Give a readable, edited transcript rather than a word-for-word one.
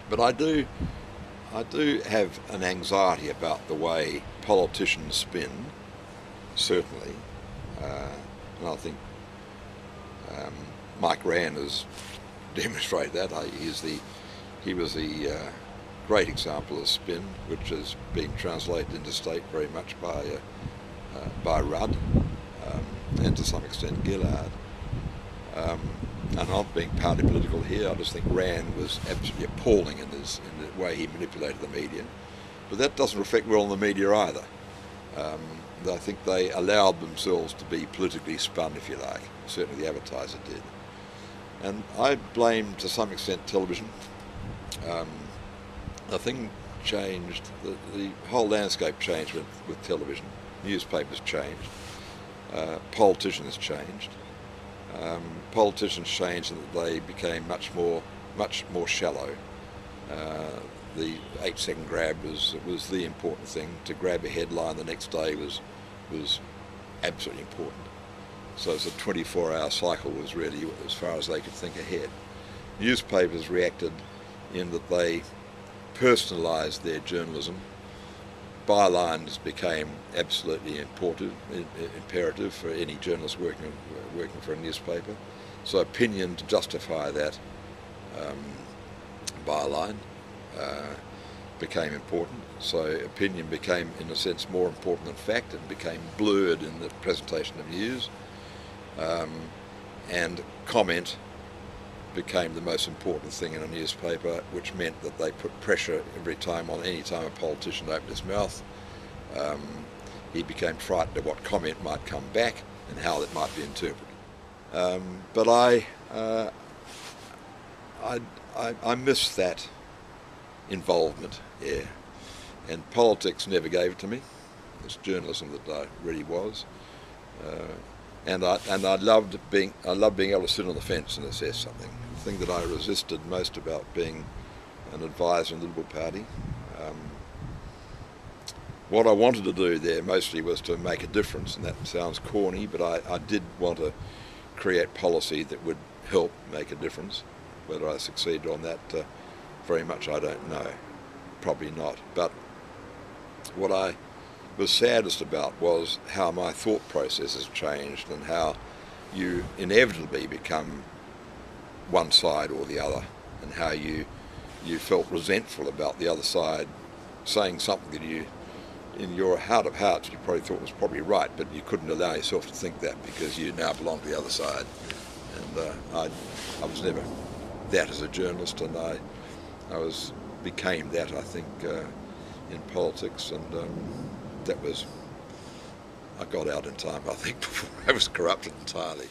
But I do have an anxiety about the way politicians spin, certainly, and I think um, Mike Rann has demonstrated that. He was the great example of spin, which has been translated into state very much by Rudd and to some extent Gillard. Um, and not being party political here, I just think Rann was absolutely appalling in the way he manipulated the media. But that doesn't reflect well on the media either. Um, I think they allowed themselves to be politically spun, if you like. Certainly the advertiser did. And I blame, to some extent, television. The thing changed, the whole landscape changed with television. Newspapers changed. Politicians changed. Politicians changed in that they became much more shallow. The 8-second grab was the important thing. To grab a headline the next day was absolutely important. So it's a 24-hour cycle was really as far as they could think ahead. Newspapers reacted in that they personalised their journalism. Bylines became absolutely imperative for any journalist working for a newspaper. So opinion to justify that byline became important. So opinion became, in a sense, more important than fact and became blurred in the presentation of news. And comment became the most important thing in a newspaper, which meant that they put pressure every time a politician opened his mouth. He became frightened of what comment might come back and how it might be interpreted. But I miss that involvement, yeah. And politics never gave it to me. It's journalism that I really was. And I loved being able to sit on the fence and assess something. The thing that I resisted most about being an advisor in the Liberal Party. What I wanted to do there mostly was to make a difference, and that sounds corny, but I did want to create policy that would help make a difference. Whether I succeeded on that, very much I don't know. Probably not. But what I was saddest about was how my thought processes changed and how you inevitably become one side or the other, and how you felt resentful about the other side saying something that you, in your heart of hearts, you probably thought was probably right, but you couldn't allow yourself to think that because you now belong to the other side. And I was never that as a journalist, and I became that, I think, in politics, and I got out in time, I think, before I was corrupted entirely.